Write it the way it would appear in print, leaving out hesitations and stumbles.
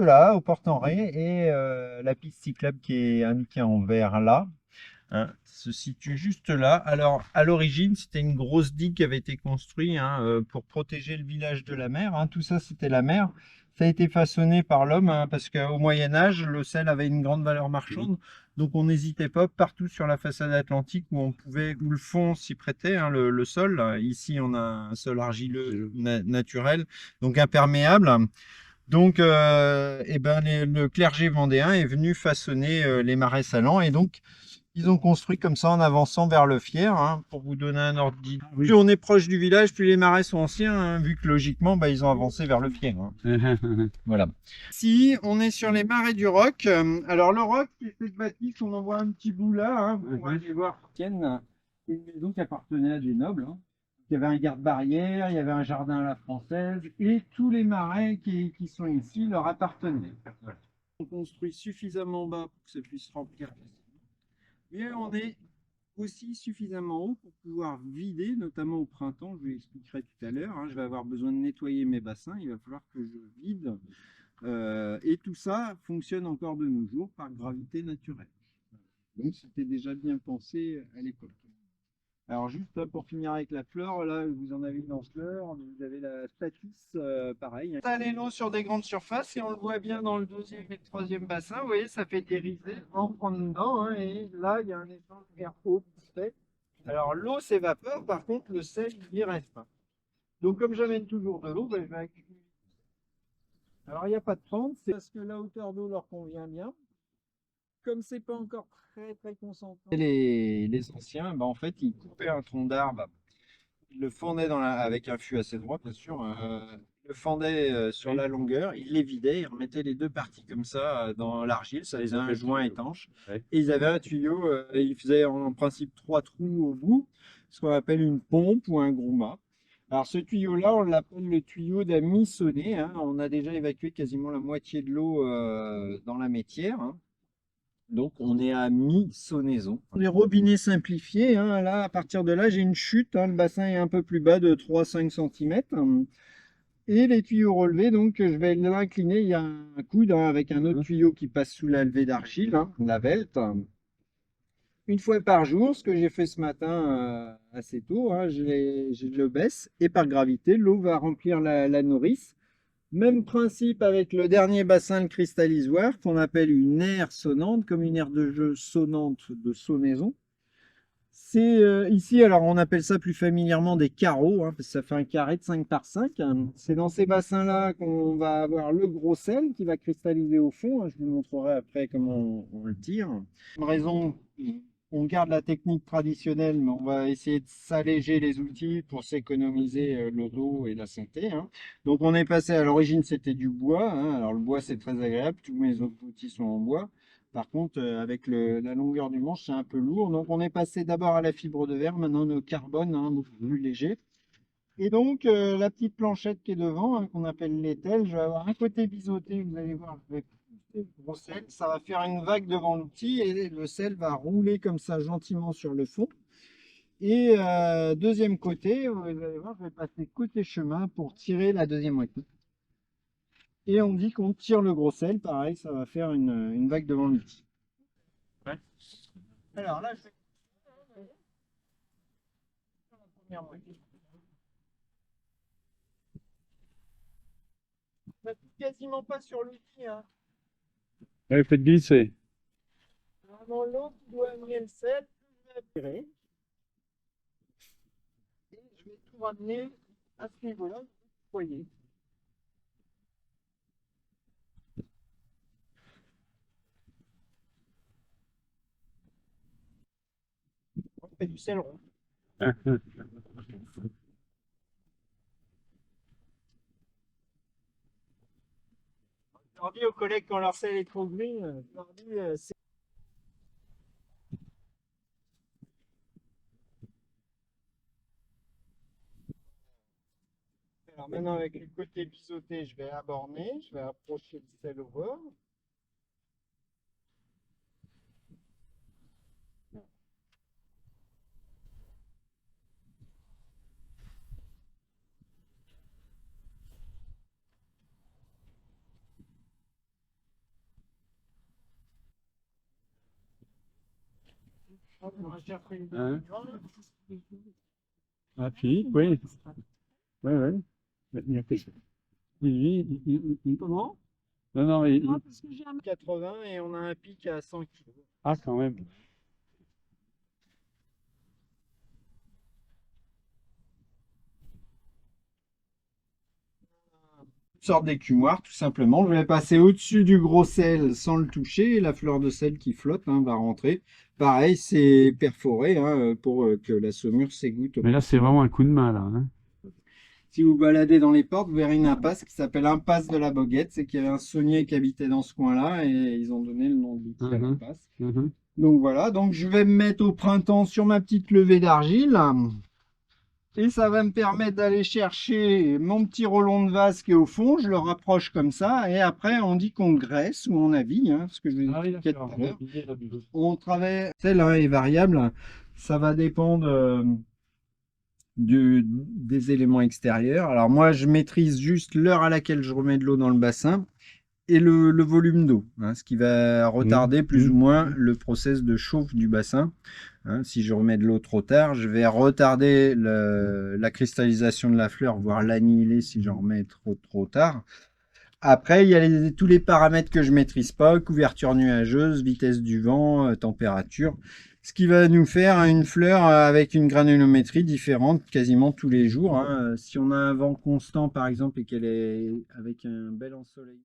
là, aux portes en ré, et la piste cyclable qui est indiquée en vert là, hein, se situe juste là. Alors, à l'origine, c'était une grosse digue qui avait été construite, hein, pour protéger le village de la mer, hein. Tout ça, c'était la mer. Ça a été façonné par l'homme, hein, parce qu'au Moyen Âge, le sel avait une grande valeur marchande. Donc, on n'hésitait pas partout sur la façade atlantique où on pouvait, où le fond s'y prêtait, hein, le sol. Ici, on a un sol argileux naturel, donc imperméable. Donc, eh ben, le clergé vendéen est venu façonner les marais salants, et donc ils ont construit comme ça en avançant vers le Fier, hein, pour vous donner un ordre d'idée. Oui. Plus on est proche du village, plus les marais sont anciens, hein, vu que logiquement, bah, ils ont avancé vers le Fier, hein. Voilà. Si on est sur les marais du Roc, alors le Roc, c'est cette bâtisse, on en voit un petit bout là, hein, vous pouvez aller voir. C'est une maison qui appartenait à des nobles, hein. Il y avait un garde-barrière, il y avait un jardin à la française, et tous les marais qui sont ici leur appartenaient. Voilà. On construit suffisamment bas pour que ça puisse remplir, mais on est aussi suffisamment haut pour pouvoir vider, notamment au printemps, je vous l'expliquerai tout à l'heure, hein. Je vais avoir besoin de nettoyer mes bassins, il va falloir que je vide. Et tout ça fonctionne encore de nos jours par gravité naturelle. Donc c'était déjà bien pensé à l'époque. Alors juste là, pour finir avec la flore, là vous en avez une en fleur, vous avez la statuce, pareil. Installer l'eau sur des grandes surfaces, et on le voit bien dans le deuxième et le troisième bassin, vous voyez, ça fait des risées en prenant dedans, hein, et là il y a un échange air-eau qui se fait. Alors l'eau s'évapore, par contre le sel il y reste pas. Donc comme j'amène toujours de l'eau, ben, je vais accumuler. Alors il n'y a pas de pente, c'est parce que la hauteur d'eau leur convient bien. Comme c'est pas encore très concentré. Les anciens, bah, en fait, ils coupaient un tronc d'arbre, ils le fendaient avec un fût assez droit, bien sûr, le fendaient sur la longueur, ils les vidaient, ils remettaient les deux parties comme ça dans l'argile, ça les a un joint étanche. Ouais. Et ils avaient un tuyau, ils faisaient en principe trois trous au bout, ce qu'on appelle une pompe ou un groumat. Alors ce tuyau-là, on l'appelle le tuyau d'Amy-Sonnet, hein. On a déjà évacué quasiment la moitié de l'eau dans la Métière, hein. Donc on est à mi-sonnaison. Les robinets simplifiés, hein, là, à partir de là, j'ai une chute, hein, le bassin est un peu plus bas de 3-5 cm. Et les tuyaux relevés, donc je vais l'incliner, il y a un coude, hein, avec un autre tuyau qui passe sous la levée d'argile, hein, la velte. Une fois par jour, ce que j'ai fait ce matin assez tôt, hein, je le baisse, et par gravité, l'eau va remplir la nourrice. Même principe avec le dernier bassin, le cristallisoire, qu'on appelle une aire sonnante, comme une aire de jeu sonnante de sonnaison. C'est ici, alors on appelle ça plus familièrement des carreaux, hein, parce que ça fait un carré de 5 par 5, hein. C'est dans ces bassins-là qu'on va avoir le gros sel qui va cristalliser au fond, hein. Je vous montrerai après comment on le tire. Une raison, on garde la technique traditionnelle, mais on va essayer de s'alléger les outils pour s'économiser le dos et la santé, hein. Donc on est passé, à l'origine c'était du bois, hein. Alors le bois c'est très agréable, tous mes autres outils sont en bois. Par contre, avec la longueur du manche, c'est un peu lourd. Donc, on est passé d'abord à la fibre de verre, maintenant au carbone, hein, beaucoup plus léger. Et donc, la petite planchette qui est devant, hein, qu'on appelle l'étel, je vais avoir un côté biseauté, vous allez voir, je vais pousser le gros sel. Ça va faire une vague devant l'outil, et le sel va rouler comme ça gentiment sur le fond. Et deuxième côté, vous allez voir, je vais passer côté chemin pour tirer la deuxième moitié. Et on dit qu'on tire le gros sel, pareil, ça va faire une vague devant l'outil. Ouais. Alors là, je vais faire la première moitié. On n'appuie quasiment pas sur l'outil, hein. Ouais, faites glisser. Vraiment l'eau qui doit amener le sel, je vais appuyer. Et je vais tout ramener à ce niveau-là, vous voyez. On fait du sel rond. Je leur dis aux collègues quand leur sel est trop gris, je leur dis alors maintenant avec le côté biseauté, je vais aborner, je vais approcher le sel au bord. Hein? Ah, puis, oui. Oui, oui. Il y a quelque- Comment? Non, non, Parce que j'ai un 80 et on a un pic à 100 kg. Ah, quand même. Sorte d'écumoire, tout simplement. Je vais passer au-dessus du gros sel sans le toucher. Et la fleur de sel qui flotte va rentrer. Pareil, c'est perforé pour que la saumure s'égoutte au Mais là, c'est maximum. vraiment un coup de main, là. Hein. Si vous baladez dans les portes, vous verrez une impasse qui s'appelle impasse de la Boguette. C'est qu'il y avait un saunier qui habitait dans ce coin-là et ils ont donné le nom de l'outil à Mhm, l'impasse. mhm. Donc voilà, donc je vais me mettre au printemps sur ma petite levée d'argile. Et ça va me permettre d'aller chercher mon petit rollon de vase qui est au fond. Je le rapproche comme ça. Et après, on dit qu'on graisse ou on habille, ce que je vous Ah oui, expliquais tout d'accord. à l'heure. Habillé, là, du coup. On travaille, celle est variable. Ça va dépendre des éléments extérieurs. Alors moi, je maîtrise juste l'heure à laquelle je remets de l'eau dans le bassin et le volume d'eau, ce qui va retarder plus ou moins le process de chauffe du bassin. Si je remets de l'eau trop tard, je vais retarder la cristallisation de la fleur, voire l'annihiler si j'en remets trop tard. Après, il y a tous les paramètres que je maîtrise pas, couverture nuageuse, vitesse du vent, température, ce qui va nous faire une fleur avec une granulométrie différente quasiment tous les jours. Si on a un vent constant par exemple et qu'elle est avec un bel ensoleillement.